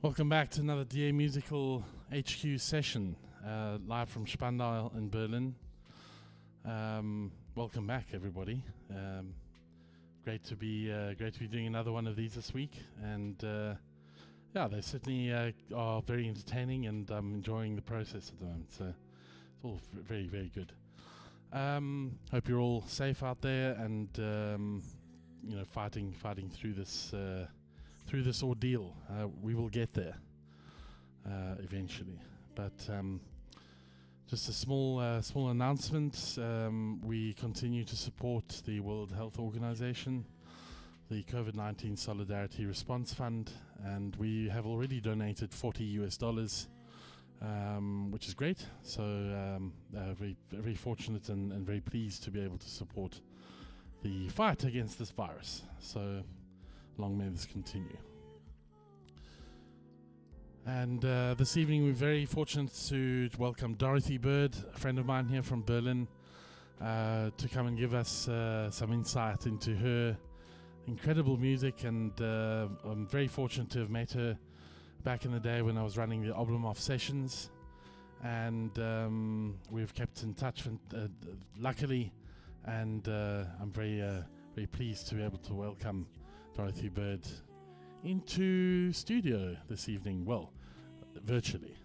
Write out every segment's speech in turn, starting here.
Welcome back to another DA Musical HQ session, live from Spandau in Berlin. Welcome back, everybody. Great to be doing another one of these this week, and they certainly are very entertaining, and I'm enjoying the process at the moment. So it's all very, very good. Hope you're all safe out there, and fighting through this ordeal. We will get there eventually. But just a small announcement. We continue to support the World Health Organization, the COVID-19 Solidarity Response Fund, and we have already donated $40, which is great. So very, very fortunate and very pleased to be able to support the fight against this virus. So long may this continue. And this evening we're very fortunate to welcome Dorothy Bird, a friend of mine here from Berlin, to come and give us some insight into her incredible music. And I'm very fortunate to have met her back in the day when I was running the Oblomov sessions, and we've kept in touch luckily, and I'm very very pleased to be able to welcome Dorothy Bird into studio this evening, well, virtually.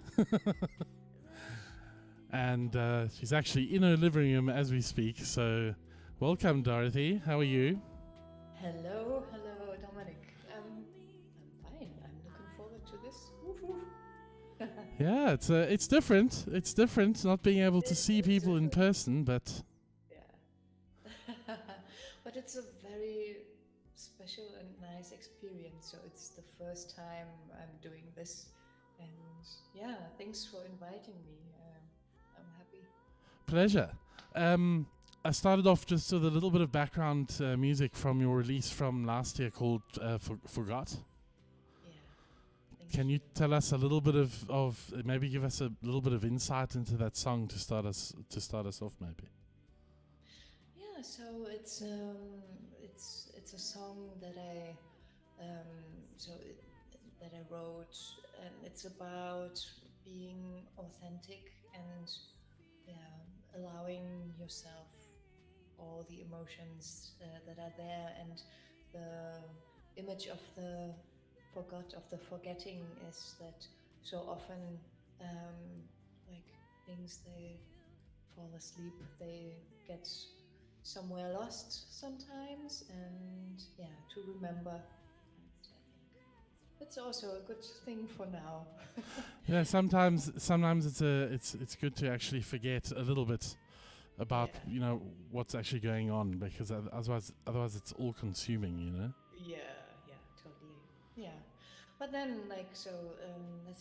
And she's actually in her living room as we speak, so welcome, Dorothy. How are you? Hello, Dominic. I'm fine. I'm looking forward to this. Woof, woof. Yeah, it's different. It's different not being able to see people in person, but yeah. But it's a very special and nice experience. So it's the first time I'm doing this, and yeah, thanks for inviting me. I'm happy. pleasure. I started off just with a little bit of background music from your release from last year called Forgot. Yeah. Can you tell us a little bit of maybe give us a little bit of insight into that song to start us off, maybe? Yeah, so it's a song that that I wrote, and it's about being authentic and allowing yourself all the emotions that are there, and the image of the forgetting is that so often like things, they fall asleep, they get somewhere lost sometimes, and to remember. And I think it's also a good thing for now. Yeah, sometimes it's good to actually forget a little bit about what's actually going on, because otherwise it's all consuming. Yeah, totally. Yeah, but then that's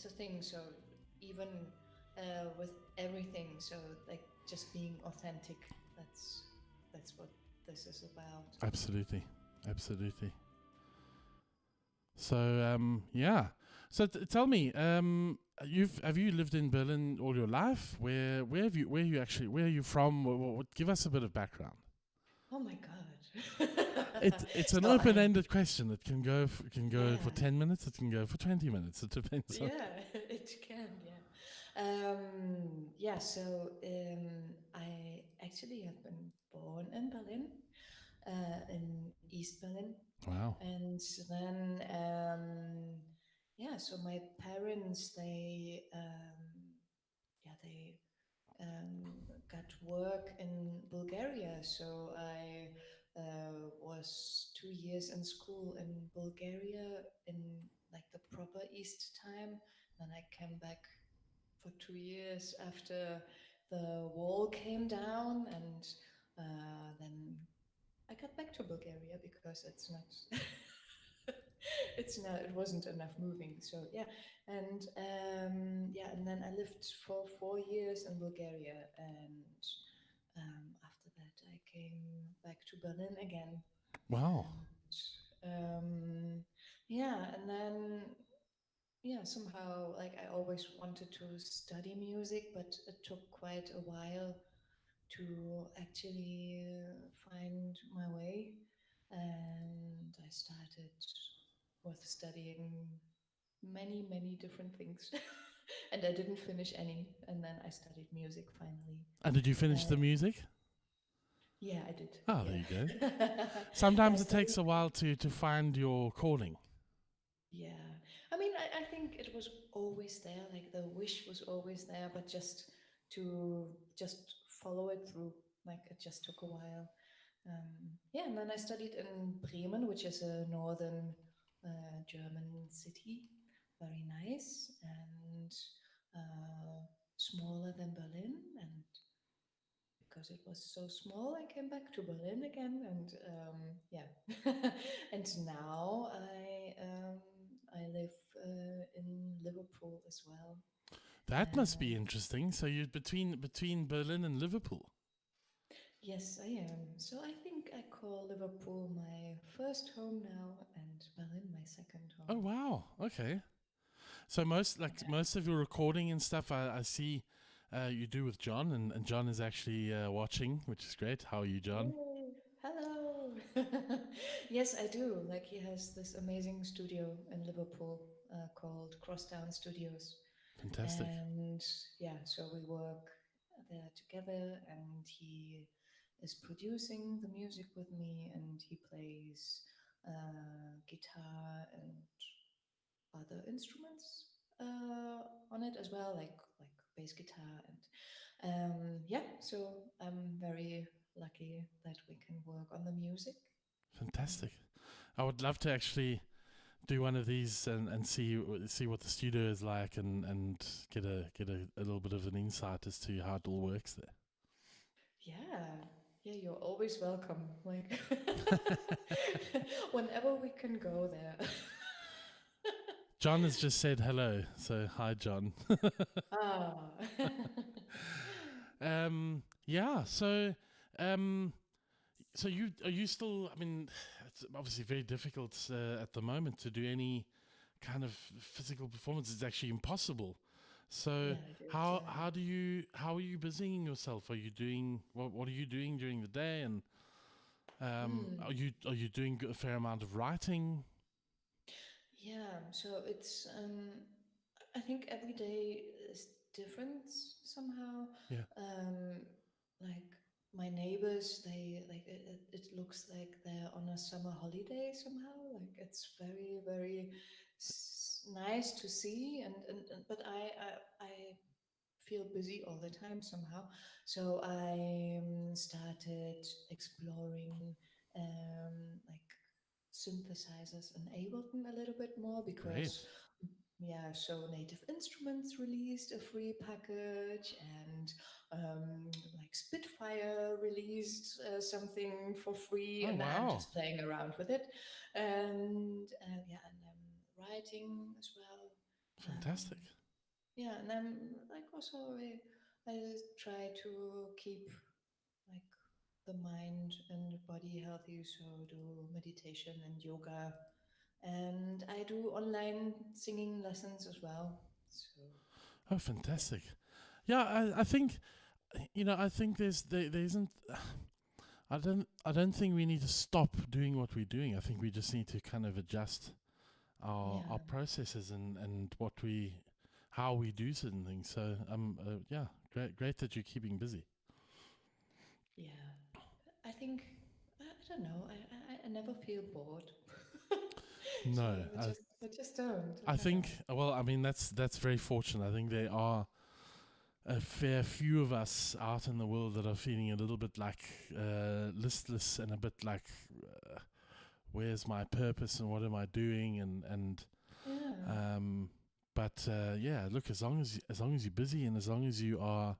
the thing. So even with everything, so like just being authentic. That's what this is about. Absolutely. So yeah. So tell me, have you lived in Berlin all your life? Where are you from? Give us a bit of background. Oh my god! It's an So open-ended question. It can go yeah, for 10 minutes. It can go for 20 minutes. It depends on. yeah, it can, yeah. Yeah, so I actually have been born in Berlin, in East Berlin. Wow. And then, so my parents, they got work in Bulgaria. So I was 2 years in school in Bulgaria in like the proper East time. Then I came back for 2 years after the wall came down, and then I got back to Bulgaria because it wasn't enough moving. So yeah, and then I lived for 4 years in Bulgaria, and after that I came back to Berlin again, Wow. and and then somehow, like, I always wanted to study music, but it took quite a while to actually find my way. And I started with studying many different things. And I didn't finish any. And then I studied music finally. And did you finish the music? Yeah, I did. Oh, yeah. there you go. Yeah, Sometimes I it takes studied. a while to find your calling. Yeah. I mean, I think it was always there, like the wish was always there, but to just follow it through, like it just took a while. Yeah, and then I studied in Bremen, which is a northern German city. Very nice and uh, smaller than Berlin. And because it was so small, I came back to Berlin again. And yeah, and now I live in Liverpool as well. That must be And interesting. So you're between Berlin and Liverpool. yes, I am. So I think I call Liverpool my first home now, and Berlin my second Oh home. wow. Okay. So most of your recording and stuff, I see you do with John, and John is actually watching, which is great. How are you, John? Yay! Hello. Yes, I do. Like he has this amazing studio in Liverpool called Crosstown Studios, Fantastic. and yeah, so we work there together, and he is producing the music with me, and he plays guitar and other instruments on it as well, like bass guitar and yeah. So I'm very lucky that we can work on the music. Fantastic. I would love to actually do one of these and see what the studio is like and get a little bit of an insight as to how it all works there. Yeah, yeah, you're always welcome. Like whenever we can go there. John has just said hello, so hi, John. Ah. Yeah. Um, so you are you still? I mean, it's obviously very difficult at the moment to do any kind of physical performance. It's actually impossible. So Yeah, it is. Yeah. how are you busying yourself? Are you doing what are you doing during the day? And Hmm. are you doing a fair amount of writing? Yeah, so it's I think every day is different somehow. Yeah, Um like my neighbors, they like it looks like they're on a summer holiday somehow. Like it's very nice to see and but I feel busy all the time somehow. So I started exploring like synthesizers in Ableton a little bit more great. because yeah, so Native Instruments released a free package and like Spitfire released something for free, Oh and I'm wow, just playing around with it, and yeah, and I'm writing as well. fantastic. Yeah, and then like also I try to keep like the mind and body healthy, so do meditation and yoga, and I do online singing lessons as well. So Oh, yeah, fantastic. Yeah, I think I think there isn't. I don't think we need to stop doing what we're doing. I think we just need to kind of adjust our yeah, processes and how we do certain things. So yeah, great that you're keeping busy. yeah. I think I don't know. I never feel bored. So No, I just don't. I I don't think know. I mean that's very fortunate. I think there are a fair few of us out in the world that are feeling a little bit like listless and a bit like uh, where's my purpose and what am I doing and Yeah, um yeah, look, as long as you're busy and as long as you are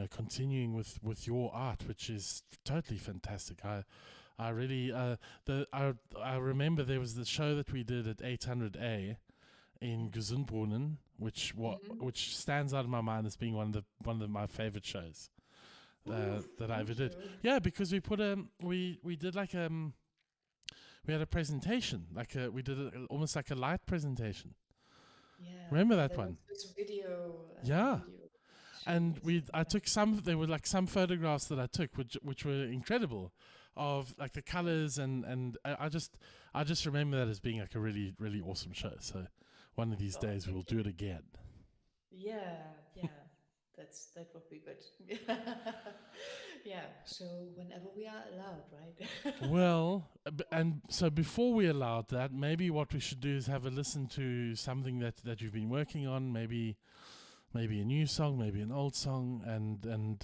continuing with your art, which is totally fantastic. I really I remember there was the show that we did at 800A in yeah. Gesundbrunnen, Hmm. which stands out in my mind as being one of my favorite shows Ooh, that I ever thank did. you. Yeah, because we did like we had a presentation, we did almost like a light presentation. Yeah, Remember yeah. that There was one? this video, Yeah. video And series. I Yeah. took there were like some photographs that I took which were incredible. of like the colors and I just remember that as being like a really really awesome show. So one of these Oh, days we'll thank do you. it again. Yeah. That would be good. Yeah. So whenever we are allowed, right? Well, and so before we allowed that, maybe what we should do is have a listen to something that you've been working on. Maybe a new song, maybe an old song, and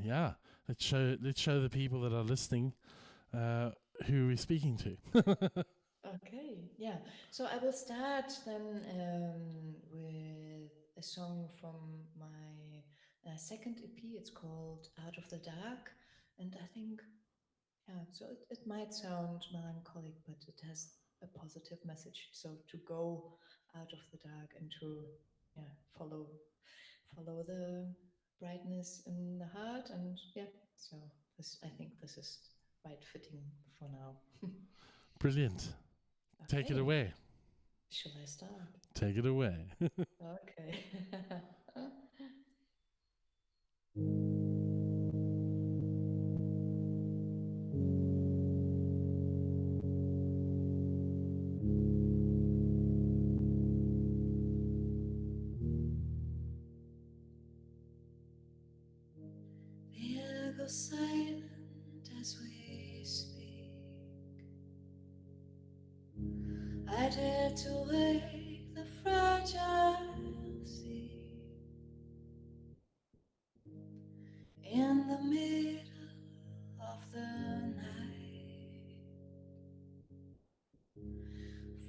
yeah, let's show the people that are listening uh, who we're speaking to. Okay, yeah. So I will start then with a song from my second EP. It's called Out of the Dark. And I think, yeah, so it might sound melancholic, but it has a positive message. So to go out of the dark and to, yeah, follow the brightness in the heart. And yeah, so I think this is quite fitting for now. Brilliant. Take it Okay. away. Shall I start? Take it away. Okay. The air goes silent as we speak. I dare to wake the fragile sea in the middle of the night.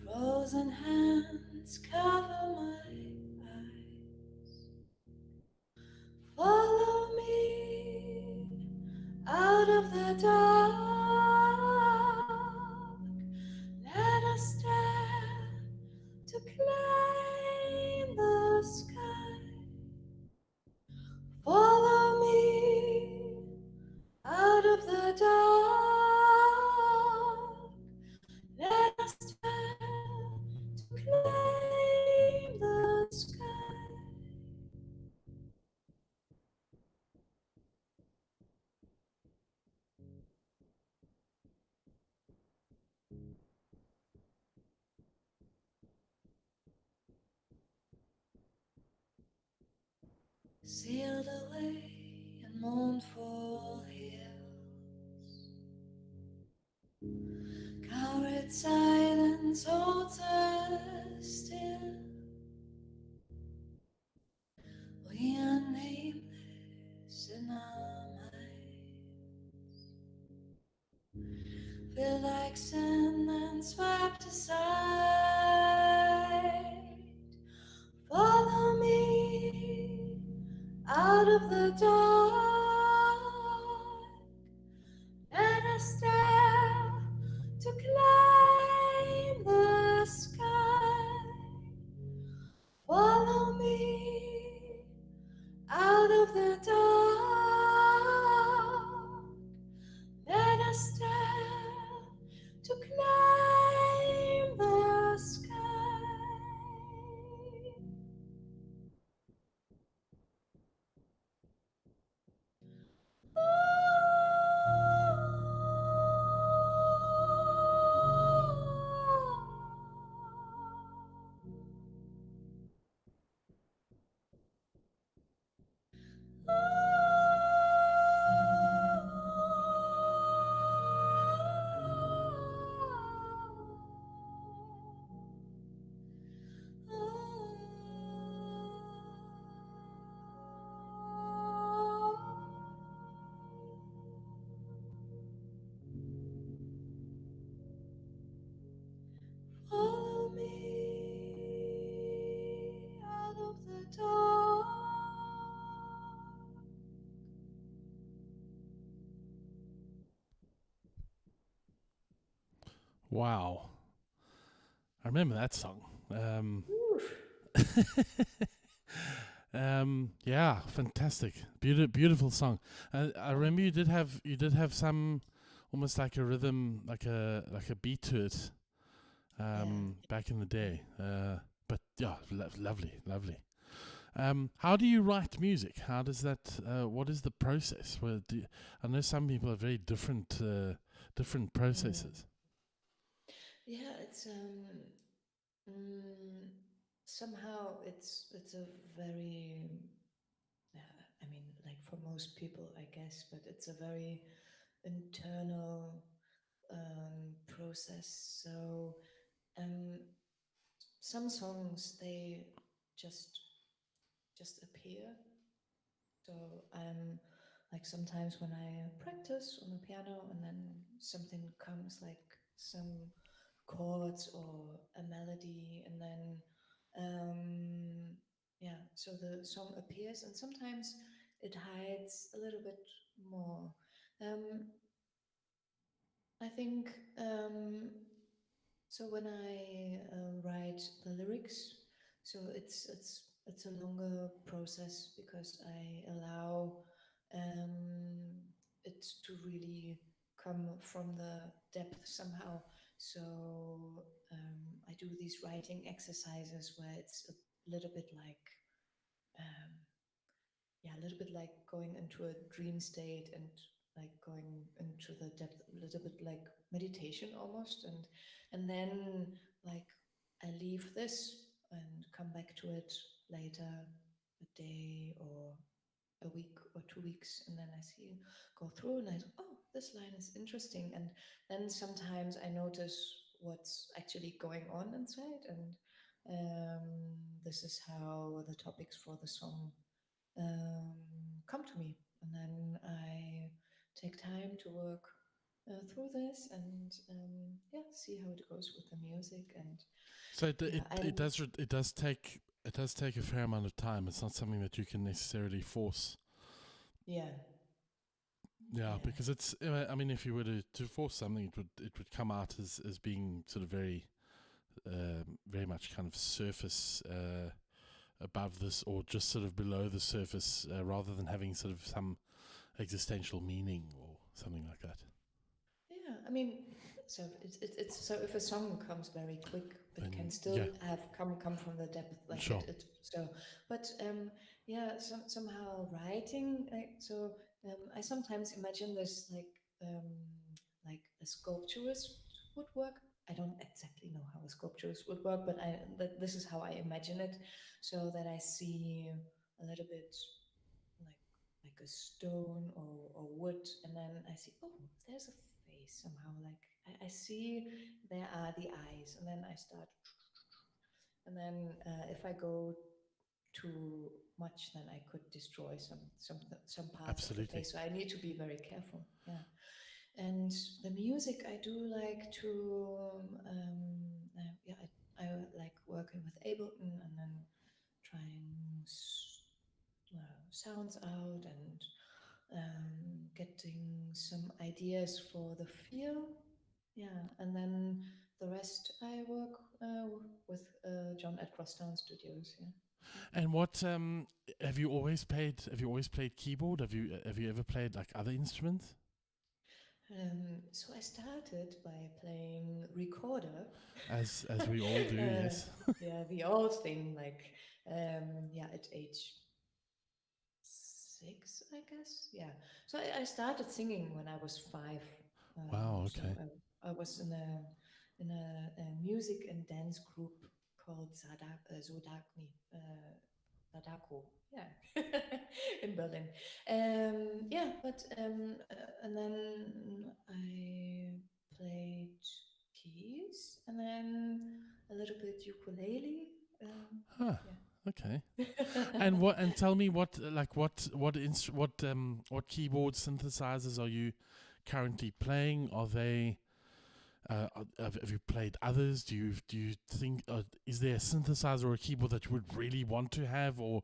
Frozen hands cover my eyes. Follow me out of the dark. Let us dare to climb the sky. Follow me out of the dark. Let us dare to climb the sky. Sailed away in mournful hills. Coward silence holds us still. We are nameless in our minds. Feel like sin and swept aside. Follow me out of the dark. Let us dare to climb the sky. Follow me out of the dark. Let us dare to climb the sky. Follow me out of the dark. Wow. I remember that song. Oof. Yeah, fantastic, beautiful song. I remember you did have some almost like a rhythm, like a beat to it, Yeah. back in the day. But yeah, lovely. How do you write music? How does that? What is the process? I know some people are very different different Mm. processes. Yeah, it's mm, somehow it's a very I mean, like for most people, I guess, but it's a very internal process. So um, some songs they just just appear. So like sometimes when I practice on the piano, and then something comes like some chords or a melody, and then yeah, so the song appears, and sometimes it hides a little bit more. Um, I think so. When I write the lyrics, so it's a longer process because I allow um, it to really come from the depth somehow. So I do these writing exercises where it's a little bit like um, yeah, a little bit like going into a dream state and like going into the depth, a little bit like meditation almost, and then like I leave this and come back to it later, a day or a week or 2 weeks, and then I see go through and oh, this line is interesting, and then sometimes I notice what's actually going on inside, and this is how the topics for the song um, come to me, and then I take time to work through this, and yeah, see how it goes with the music. And So yeah, it does take a fair amount of time. It's not something that you can necessarily force. yeah, Yeah, yeah, because it's. I mean, if you were to force something, it would come out as being sort of very much kind of surface above this, or just sort of below the surface, rather than having sort of some existential meaning or something like that. yeah. I mean, so it's so if a song comes very quick, it can Then still yeah, have come from the depth, like sure, it so. But yeah, somehow writing, like so. I sometimes imagine this like a sculpturist would work. I don't exactly know how a sculpturist would work, but this is how I imagine it, so that I see a little bit like like a stone or wood, and then I see, oh, there's a face somehow, like I see there are the eyes, and then I start, and then if I go too much, then I could destroy some parts of the absolutely. face, so I need to be very careful. Yeah. And the music, I do like to yeah, I like working with Ableton, and then trying sounds out, and getting some ideas for the feel. Yeah, and then the rest I work with John at Crosstown Studios. Yeah. Yeah. And what have you always played? Have you always played keyboard? Have you ever played like other instruments? So I started by playing recorder. As we all do, uh, yes. yeah, the old thing, like yeah, at age 6, I guess. Yeah. So I started singing when I was 5. Wow. So Okay. I was in a music and dance group called Zodakni, Sadako. Yeah, in Berlin. Yeah, but and then I played keys, and then a little bit ukulele. Huh. Okay. Yeah. And what? And tell me what like what keyboard synthesizers are you currently playing? Are they have you played others? Do you think is there a synthesizer or a keyboard that you would really want to have, or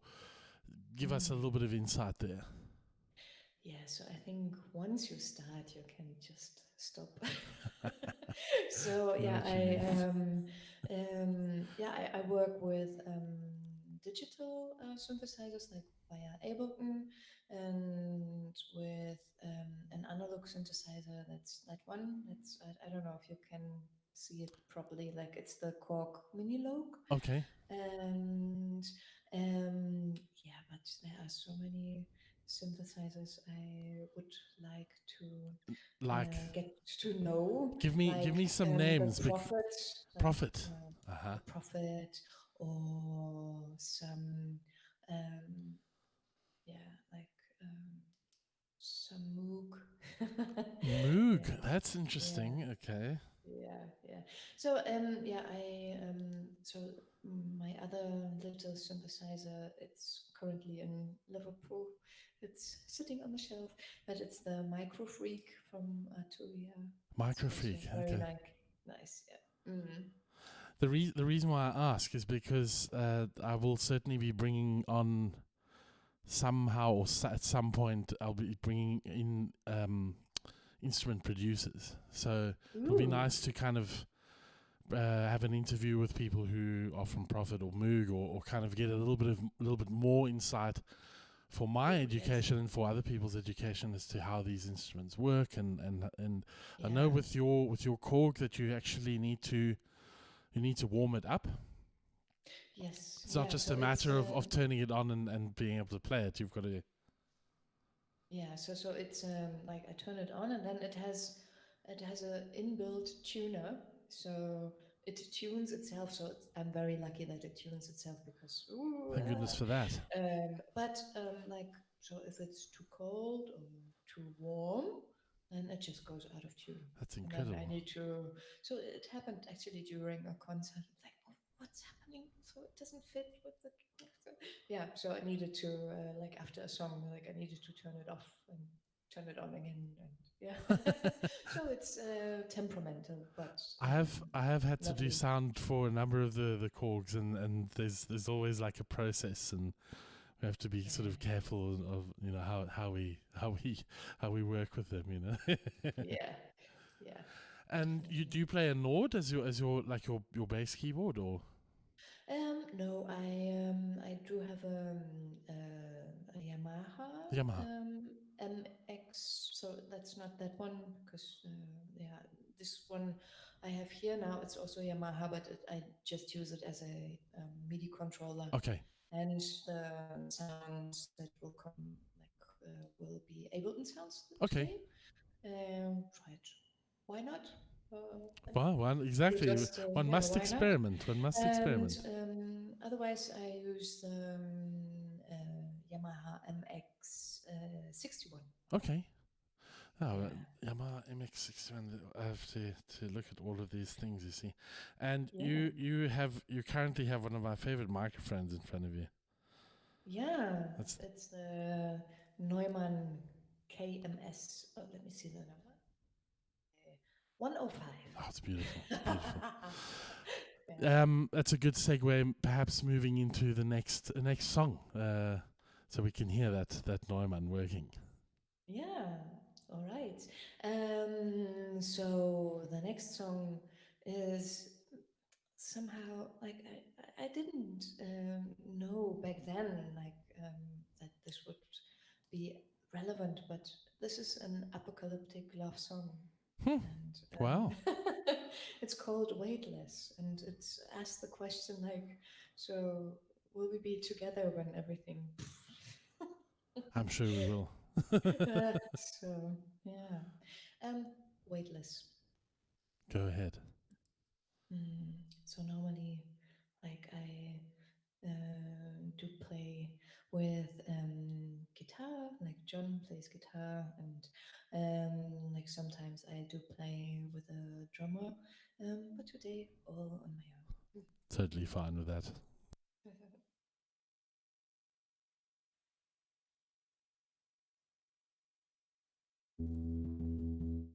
give us a Mm. little bit of insight there? Yeah, so I think once you start, you can just stop. So I know yeah, what you mean. I work with digital synthesizers like via Ableton, and with an analog synthesizer. That's that one. That's I don't know if you can see it properly. Like it's the Korg Minilogue, Okay. and yeah, but there are so many synthesizers I would like to Like, get to know, give me some the names. Prophet, like Prophet. the Prophet, or some, um, yeah, like some Moog. Moog. Yeah, That's yeah, interesting. Okay. yeah. So yeah, so my other little synthesizer, it's currently in Liverpool. It's sitting on the shelf, but it's the Micro Freak from Arturia. It's also Microfreak. very Okay. like nice. Yeah. The reason why I ask is because I will certainly be bringing on somehow or at some point I'll be bringing in instrument producers. So it'll be Ooh. nice to kind of have an interview with people who are from Prophet or Moog, or kind of get a little bit more insight for my education Yes. and for other people's education as to how these instruments work. And I know Yeah. with your Korg that you actually need to warm it up. Yes. It's not Yeah. just So a it's matter of turning it on and being able to play it. You've got to. yeah. So it's like I turn it on and then it has a inbuilt tuner. So it tunes itself. So I'm very lucky that it tunes itself because Thank goodness for that. but like so if it's too cold or too warm, then it just goes out of tune. That's And then I incredible. need to. So it happened actually during a concert. Like, oh, what's happening? So it doesn't fit with the. Yeah. So I needed to like after a song, like I needed to turn it off and turn it on again, and yeah. So it's temperamental, but I have had to do lovely. sound for a number of the Korgs, and there's always like a process, and we have to be sort of Yeah. careful of how we work with them, you know. Yeah. Yeah. And do Definitely. you play a Nord as your like your bass keyboard, or No, I do have a Yamaha Yamaha? MX, so that's not that one because yeah, this one I have here now. It's also Yamaha, but I just use it as a MIDI controller, Okay, and the sounds that will come will be Ableton sounds okay. today. Try it. Why not? And Well, you exactly. just One yeah, must why not? experiment. One must And experiment. otherwise, I use the Yamaha MX 61. Okay. Oh, Yeah, Yamaha MX-61. I have to look at all of these things. You see, and yeah, you currently have one of my favorite microphones in front of you. yeah. That's It's the Neumann KMS. Oh, let me see the number. 105. oh, it's beautiful. It's beautiful. Yeah. That's a good segue. Perhaps moving into the next song, so we can hear that Neumann working. Yeah, all right. So the next song is somehow like I didn't know back then like that this would be relevant, but this is an apocalyptic love song, Hmm. and Wow. it's called Weightless, and it's asked the question like, so will we be together when everything? I'm sure we will. So yeah, Weightless. Go ahead. So normally, like I do play with guitar, like John plays guitar, and like sometimes I do play with a drummer, but today all on my Totally fine with that. own.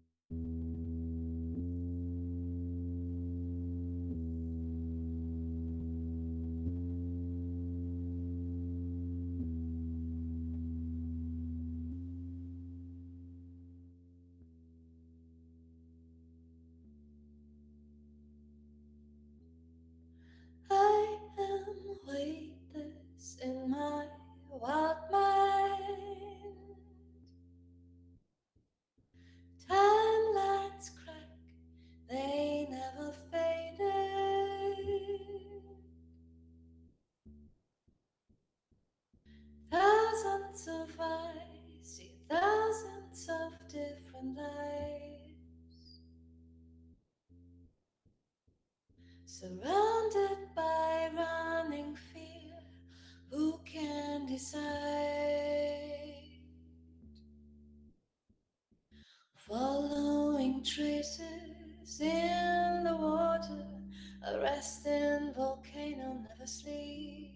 I am if I see thousands of different lives, surrounded by running fear, who can decide? Following traces in the water, a resting volcano never sleeps.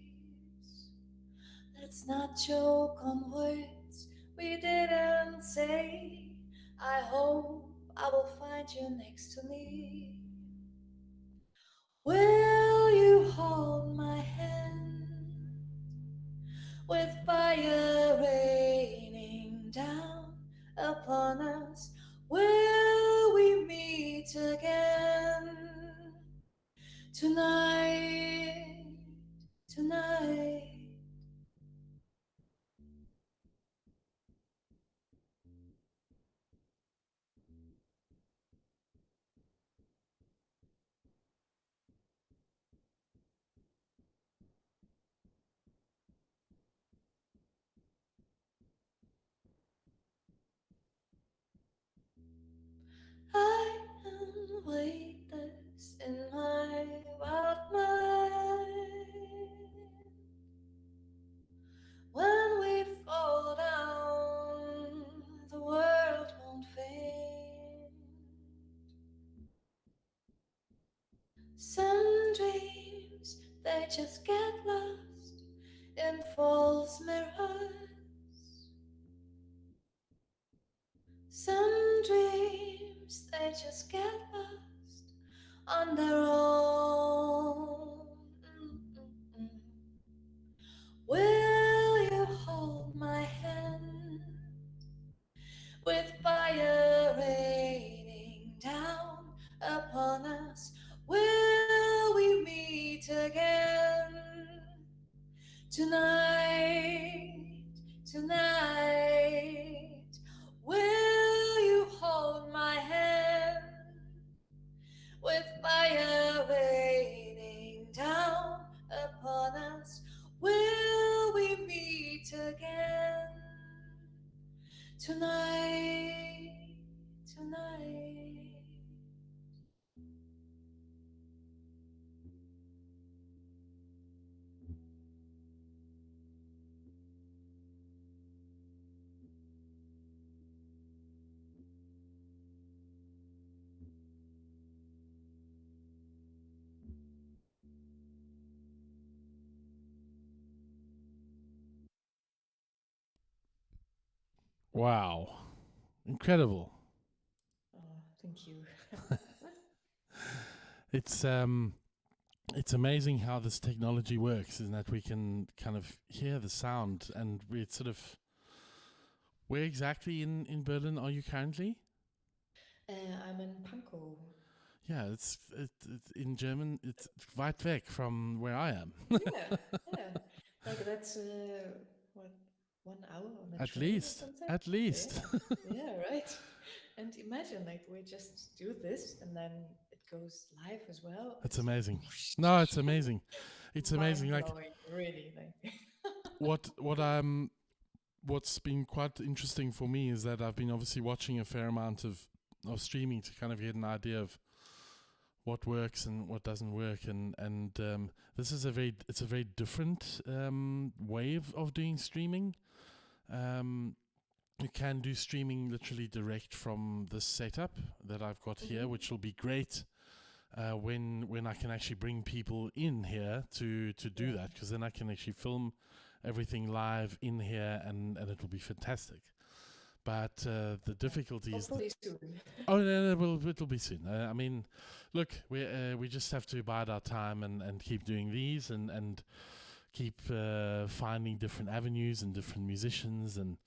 Let's not joke on words we didn't say. I hope I will find you next to me. Will you hold my hand with fire raining down upon us? Will we meet again tonight? Tonight. I am weightless in my wild mind. When we fall down, the world won't faint. Some dreams, they just get lost in false mirrors. Some dreams, they just get lost on their own. Will you hold my hand with fire raining down upon us? Will we meet again tonight? Tonight. Will you hold my hand with fire raining down upon us? Will we meet again tonight? Tonight. Wow. Incredible. Oh, thank you. It's amazing how this technology works, is that we can kind of hear the sound, and we sort of. Where exactly in Berlin are you currently? I'm in Pankow. Yeah, it's in German. It's weit weg from where I am. Yeah, yeah. Like that's what, 1 hour on a At train or least, something? at Yeah, least. yeah, right. And imagine like we just do this and then it goes live as well. It's It's like amazing. No, it's amazing. It's amazing. mind Like blowing, really. Like what's been quite interesting for me is that I've been obviously watching a fair amount of streaming to kind of get an idea of what works and what doesn't work, and this is it's a very different way of doing streaming. Um, you can do streaming literally direct from the setup that I've got here, which will be great when I can actually bring people in here to do that, because then I can actually film everything live in here, and it will be fantastic. But the difficulty is hopefully soon. oh no, it'll be soon. I mean, look, we just have to bide our time and keep doing these and keep finding different avenues and different musicians and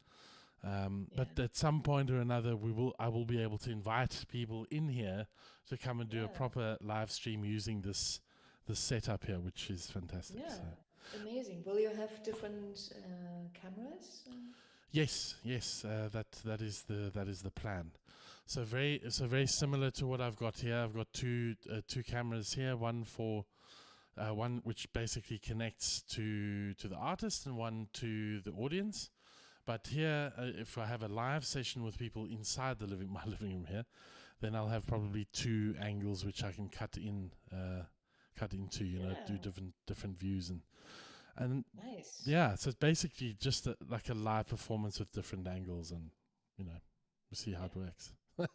but at some point or another I will be able to invite people in here to come and do a proper live stream using this setup here, which is fantastic. Yeah, So. amazing. Will you have different cameras? Yes, that is the plan. So very similar to what I've got here. I've got two cameras here. One for one which basically connects to the artist, and one to the audience. But here, if I have a live session with people inside my living room here, then I'll have probably two angles which I can cut into, do different views and Nice. yeah. So it's basically just like a live performance with different angles, and we'll see how it works. Yeah,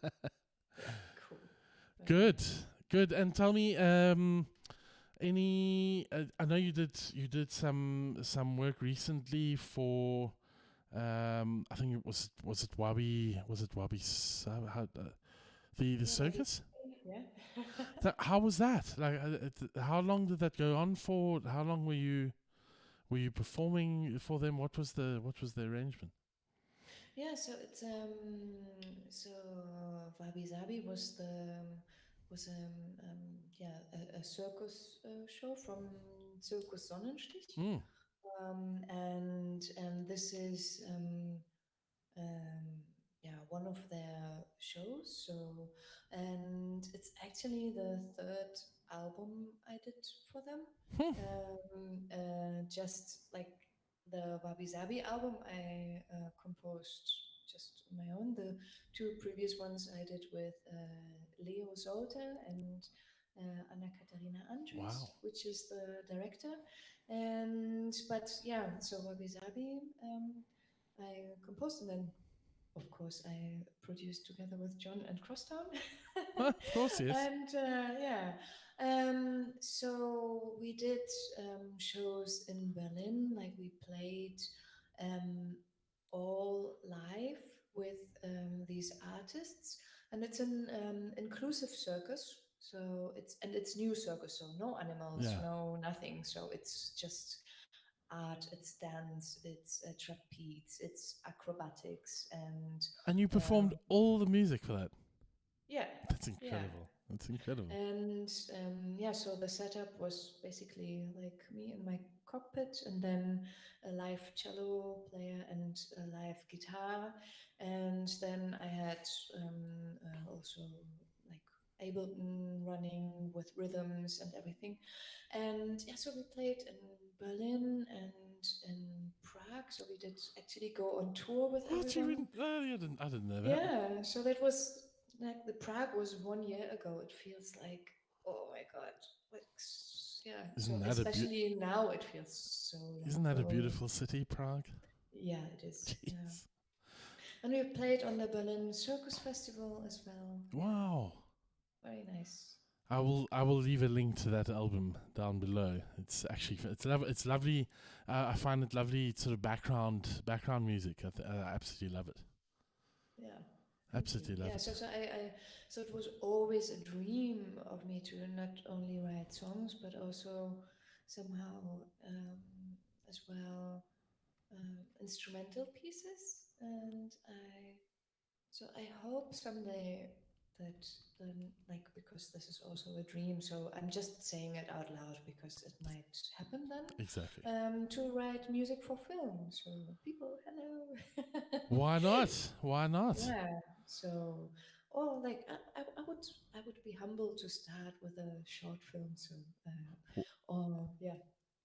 cool. Very Good, nice. good. And tell me, any? I know you did some work recently for. I think it was it Wabi the Yeah, circus. yeah. How was that? Like, how long did that go on for? How long were you performing for them? What was the arrangement? Yeah, so it's so Wabi Sabi was a circus show from Circus Sonnenstich, Mm. and this is um, yeah, one of their shows. So, and it's actually the third album I did for them. Just like the Wabi Sabi album, I composed just on my own. The two previous ones I did with Leo Solte and Anna Katharina Andres, Wow. which is the director. And but yeah, so Wabi Sabi I composed, and then of course I produced together with John and Crosstown. Of course, yes. And yeah, so we did shows in Berlin, like we played um, all live with these artists, and it's an inclusive circus. So it's new circus, so no animals, Yeah. no nothing. So it's just art, it's dance, it's trapeze, it's acrobatics, and And you performed um, all the music for that. yeah, That's yeah. incredible. That's incredible. And yeah, so the setup was basically like me in my cockpit, and then a live cello player and a live guitar. And then I had also like Ableton running with rhythms and everything. And yeah, so we played in Berlin and in Prague. So we did actually go on tour with What you everyone. in? I didn't know that. Yeah, so that was like the Prague was 1 year ago. It feels like, oh my God, like yeah. So Isn't that especially now it feels so long isn't that a ago. beautiful city, Prague? Yeah, it is. Yeah, Jeez. and we played on the Berlin Circus Festival as well. Yeah, Wow. very nice. I will leave a link to that album down below. It's actually it's lovely. I find it lovely sort of background music. I absolutely love it. Yeah, thank you. Absolutely love Yeah, it. so it was always a dream of me to not only write songs but also somehow as well instrumental pieces, and I hope someday that then, like, because this is also a dream, so I'm just saying it out loud because it might happen then, Exactly. to write music for film. So people, hello. Why not? Why not? Yeah. So, or like I would be humbled to start with a short film. So, or yeah,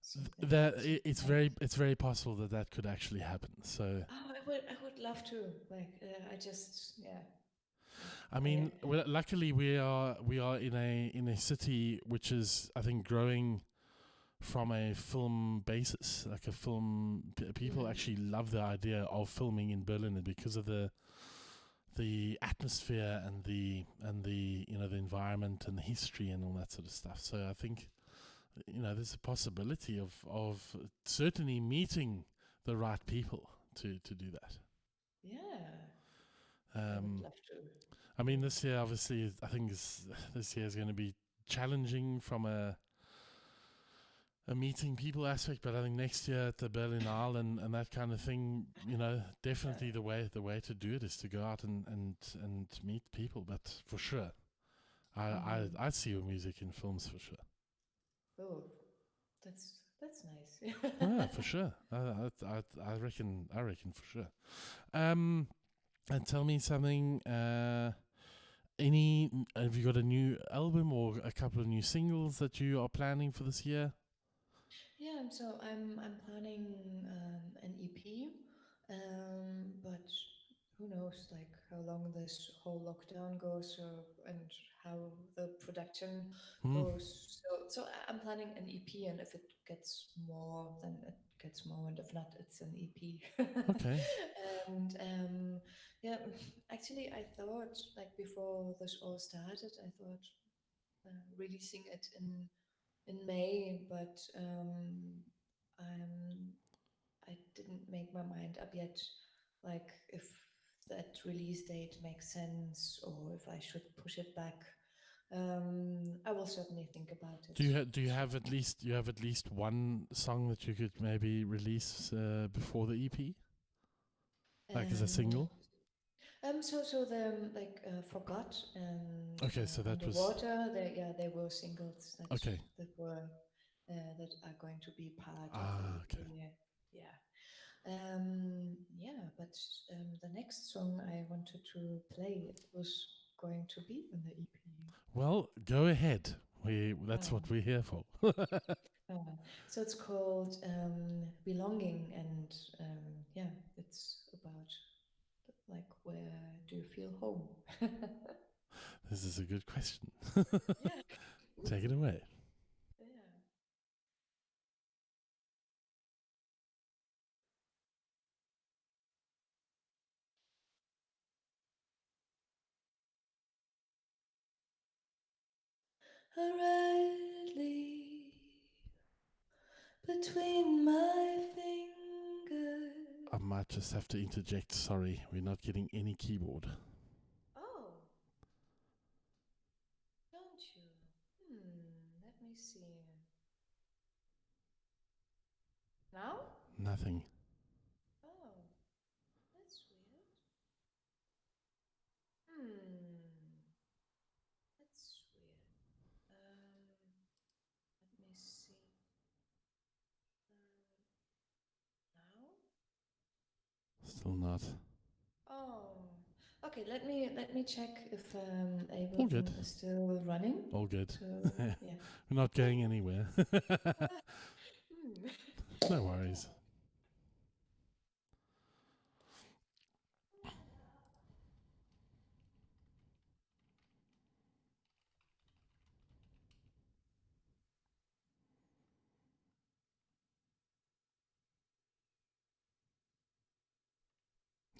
something That something like. it's very possible that that could actually happen. So Oh, I would love to. Like, I just, yeah. I I, mean, well, luckily we are in a city which is, I think, growing from a film basis, like a film. People mm, actually love the idea of filming in Berlin, and because of the atmosphere and the the environment and the history and all that sort of stuff. So I think there's a possibility of certainly meeting the right people to do that. yeah, I would Um, love to. I mean, Yeah. this year obviously this year is going to be challenging from a meeting people aspect, but I think next year at the Berlinale and that kind of thing, definitely Yeah. the way to do it is to go out and meet people. But for sure, Mm-hmm. I see your music in films for sure. Oh, that's nice. Yeah, for sure. I reckon for sure. Um, and tell me something. Any have you got a new album or a couple of new singles that you are planning for this year? Yeah, so I'm planning an EP, But who knows, like how long this whole lockdown goes, and how the production Hmm. goes. I'm planning an EP, and if it gets more, then it gets more, and if not, it's an EP. Okay. And yeah, actually, I thought like before this all started, I thought releasing it in May, but I'm I didn't make my mind up yet, like if that release date makes sense or if I should push it back. I will certainly think about it. Do you have at least one song that you could maybe release before the EP, like as a Um, single? so the like Forgot and Okay, so that was Underwater, they were singles okay. that were that are going to be part of the Ah, okay. EP. Yeah. Yeah, but the next song I wanted to play was going to be in the EP. Well, go ahead. That's Oh, what we're here for. oh. So it's called Belonging, and yeah, it's about like where do you feel home? This is a good question. Yeah. Take it away. Yeah. Hurriedly between my fingers. I might just have to interject. Sorry, we're not getting any keyboard. Oh, don't you? Let me see. Now? Nothing. Oh, that's weird. Hmm, that's weird. Let me see. Now? Still not. Oh, okay. Let me check if All good. Ableton is still running. All good. So We're yeah. not going anywhere. Hmm. No worries.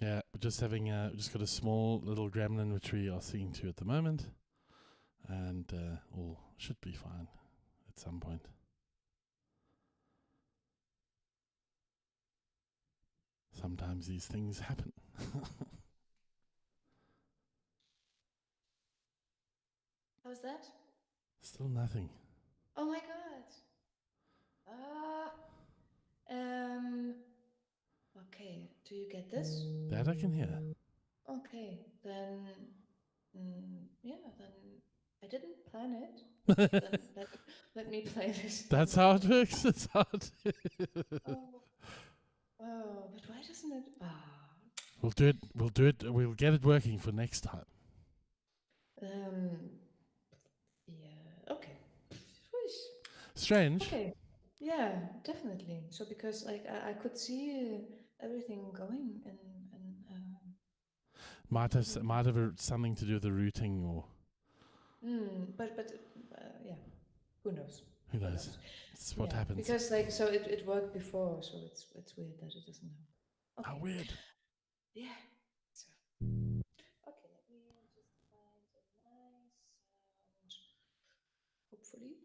Yeah, we're just having just got a small little gremlin which we are seeing to at the moment, and all should be fine at some point. Sometimes these things happen. How's that? Still nothing. Oh my God. Ah. Um. Okay. Do you get this? That I can hear. Okay. Then. Yeah. Then I didn't plan it. Then let me play this That's how it manually. works. That's how it. Oh. Oh. But why doesn't it? We'll do it. We'll do it. We'll get it working for next time. Um. Yeah. Okay. Whoosh. Strange. Okay. Yeah, definitely. So because like I could see everything going and everything. Might have something to do with the routing, or But yeah, who knows? who Who knows. knows? It's what Yeah, happens. because like so it worked before, so it's weird that it doesn't help. How Okay. weird. Yeah. So okay, let me just find a nice sound. Hopefully.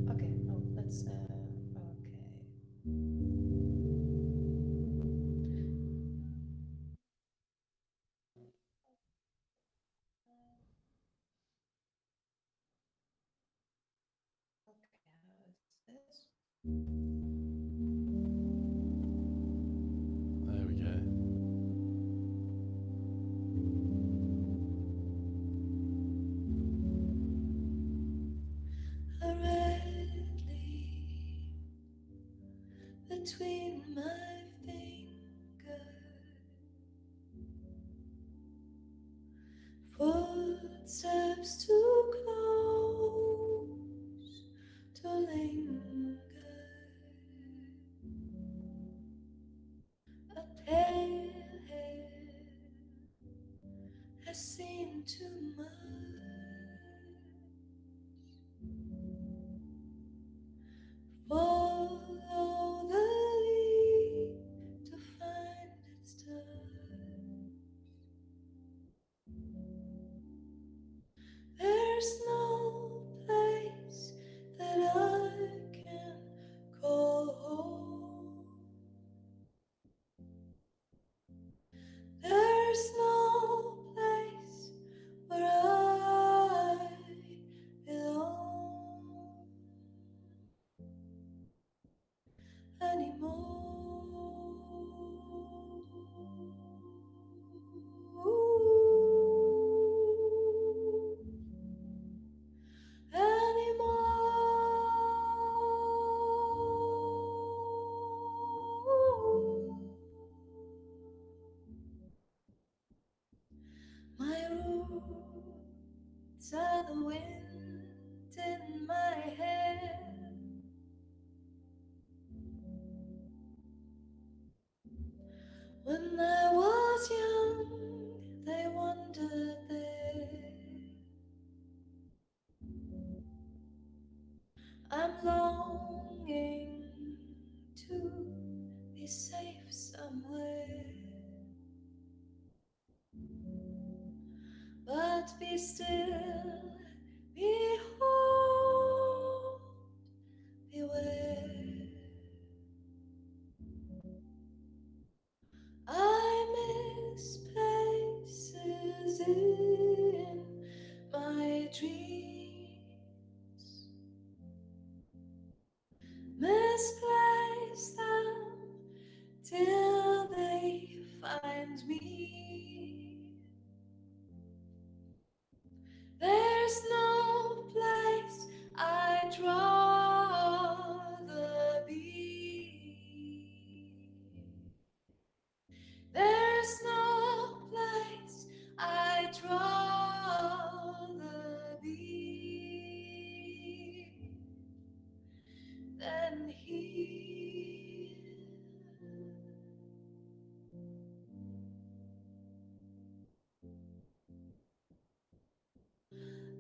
Okay. Oh, let's okay. Okay, how is this? There we go. Hurriedly between my fingers, footsteps too close to linger. has seen too much. Follow the lead to find its touch. There's no place that I can call home. There's no place where I belong anymore. My roots are the wind in my hair. When I was young, they wandered there. I'm longing to be safe somewhere, but be still, behold, beware. I miss places in my dreams, misplace them till they find me. There's no place I'd rather be. There's no place I'd rather be than here.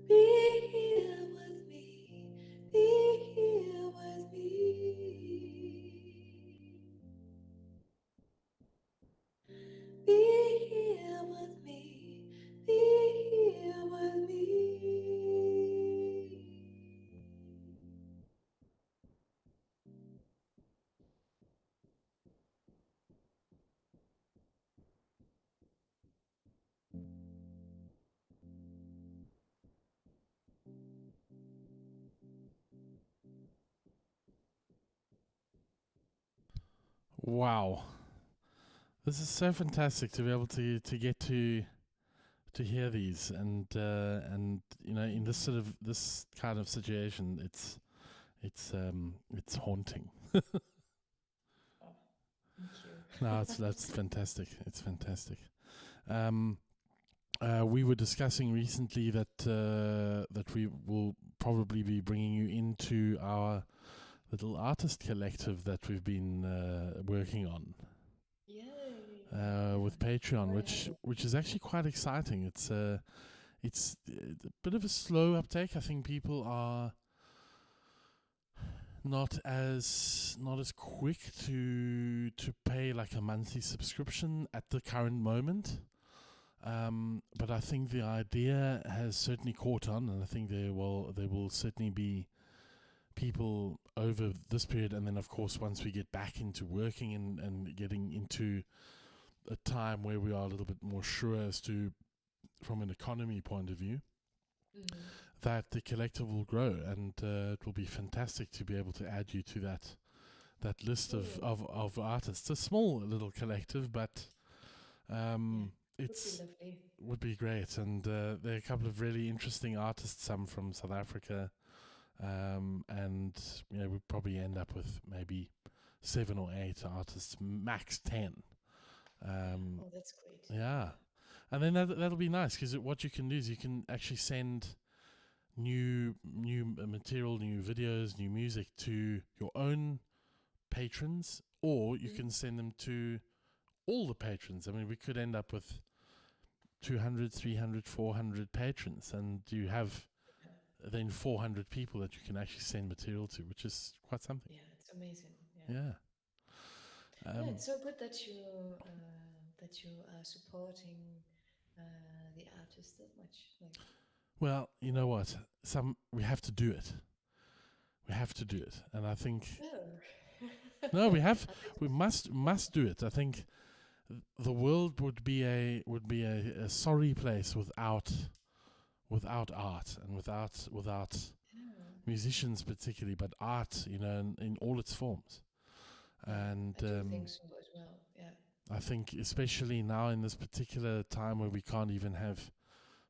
Be here with me, be here with me. Be here with me, be here with me. Wow. This is so fantastic to be able to get to hear these, and you know, in this kind of situation, it's haunting. Oh, thank you. No, that's fantastic. It's fantastic. We were discussing recently that we will probably be bringing you into our little artist collective that we've been working on. Yay! With Patreon, Very which is actually quite exciting. It's a bit of a slow uptake. I think people are not as quick to pay like a monthly subscription at the current moment. But I think the idea has certainly caught on, and I think there will certainly be people over this period, and then of course once we get back into working and getting into a time where we are a little bit more sure as to, from an economy point of view, that the collective will grow, and it will be fantastic to be able to add you to that list of artists. A small little collective, but it's would be great. And there are a couple of really interesting artists, some from South Africa, and you know, we'd probably end up with maybe 7 or 8 artists, max 10. Oh, that's great. Yeah. And then that'll be nice, because what you can do is you can actually send new material, new videos, new music to your own patrons, or you can send them to all the patrons. I mean, we could end up with 200, 300, 400 patrons, and you have then 400 people that you can actually send material to, which is quite something. Yeah, it's amazing. Yeah. Yeah, it's so good that you are supporting the artist that much. Like, Well, you know what? We have to do it. We have to do it, and I think oh. no, we must do it. I think the world would be a sorry place without art and without Yeah, musicians particularly, but art, in all its forms. yeah, And I do think so as well. Yeah. I think especially now in this particular time where we can't even have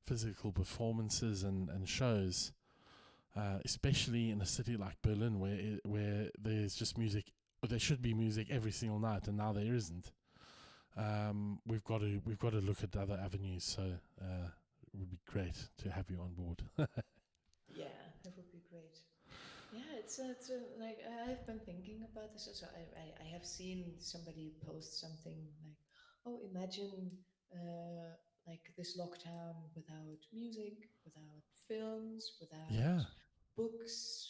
physical performances and shows, especially in a city like Berlin where there's just music. There should be music every single night, and now there isn't. We've got to look at other avenues. So it would be great to have you on board. Yeah, that would be great. Yeah, like I've been thinking about this. So I have seen somebody post something like, oh, imagine like this lockdown without music, without films, without Yeah. books.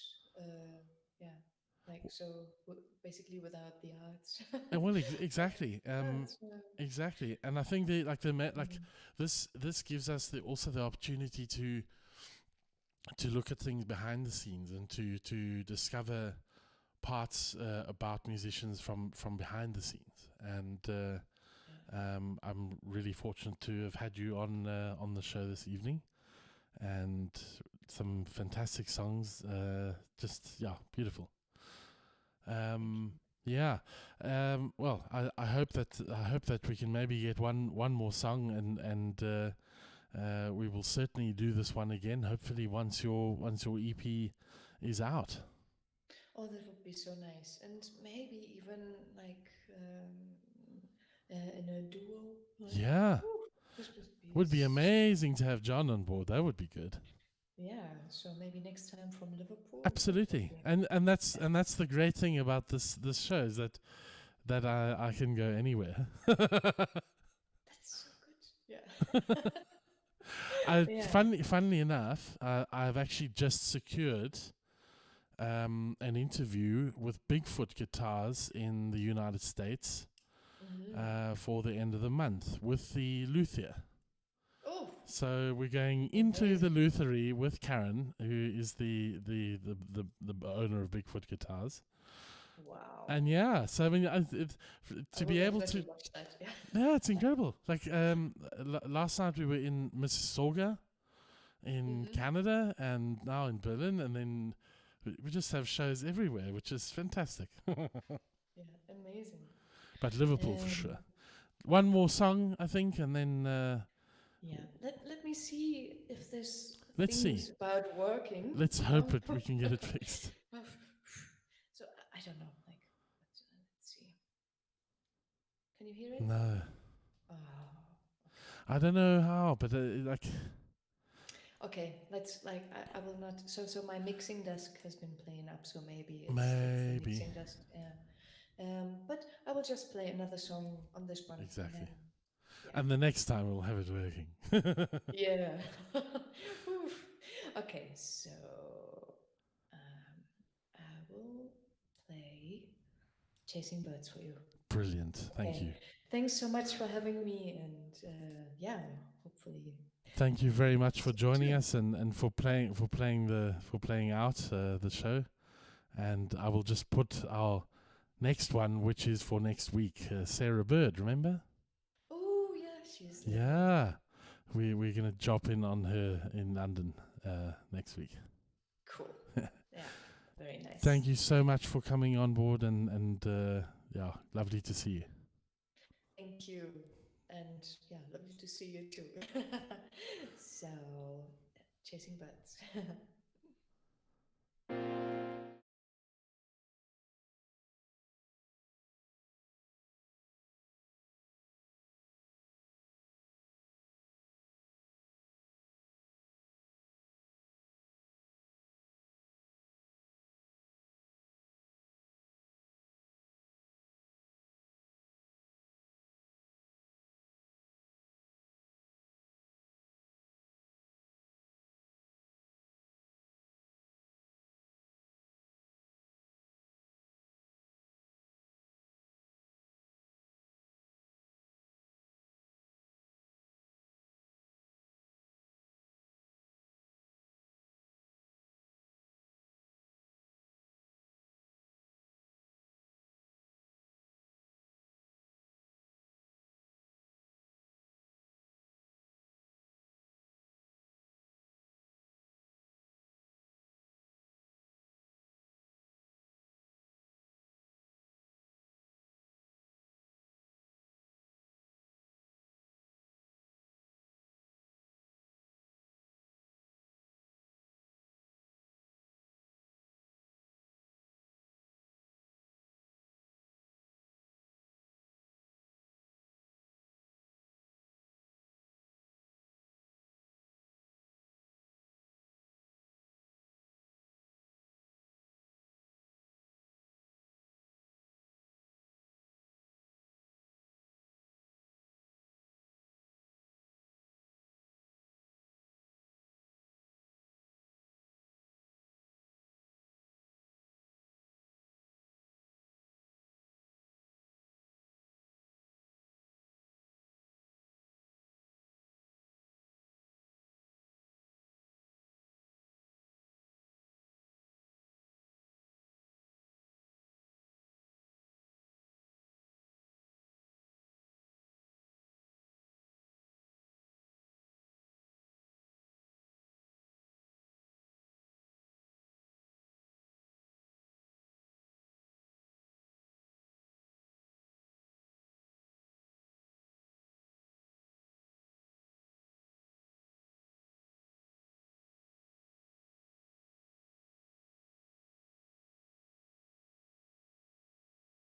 Yeah, like so basically without the arts. Well, exactly, That's, exactly, and I think like mm, this gives us also the opportunity to look at things behind the scenes and to discover parts about musicians from behind the scenes. And yeah. I'm really fortunate to have had you on the show this evening, and some fantastic songs. Just beautiful. Thank you. Yeah. Well, I hope that we can maybe get one more song, and we will certainly do this one again. Hopefully, once your EP is out. Oh, that would be so nice, and maybe even like in a duo. Like, Yeah, whew, this would be amazing to have John on board. That would be good. yeah. So maybe next time from Liverpool. That would Absolutely, be and that's yeah. and that's the great thing about this show is that I can go anywhere. That's so good. Yeah. Yeah. Funnily enough, I've actually just secured an interview with Bigfoot Guitars in the United States Hmm. for the end of the month with the luthier. Oh, So we're going into the amazing! lutherie with Karen, who is the owner of Bigfoot Guitars. Wow. And yeah, so I mean, I to will be able definitely to, watch that. Yeah. yeah, it's incredible. Like last night we were in Mississauga in Hmm. Canada, and now in Berlin, and then we just have shows everywhere, which is fantastic. Yeah. Amazing. But Liverpool for Um. sure. One more song, I think, and then Yeah. Let me see if this let's see. thing's about working. Let's hope we can get it fixed. So I don't know. Like, let's see. Can you hear it? No, Oh. I don't know how, but like Okay. Let's like I will not. So my mixing desk has been playing up. So maybe it's the maybe mixing desk. Yeah. But I will just play another song on this one, and then exactly. yeah. And the next time we'll have it working. Yeah. Oof. Okay. So I will play Chasing Birds for you. Brilliant. Thank Okay. you. Thanks so much for having me, and yeah, hopefully Thank you very much for see you joining soon. us and for playing out the show. And I will just put our next one, which is for next week. Sarah Bird, remember? Oh yeah, she's lovely. Yeah, we're gonna drop in on her in London next week. Cool. Yeah, very nice. Thank you so much for coming on board, and yeah, lovely to see you. Thank you, and yeah, lovely to see you too. So, chasing birds.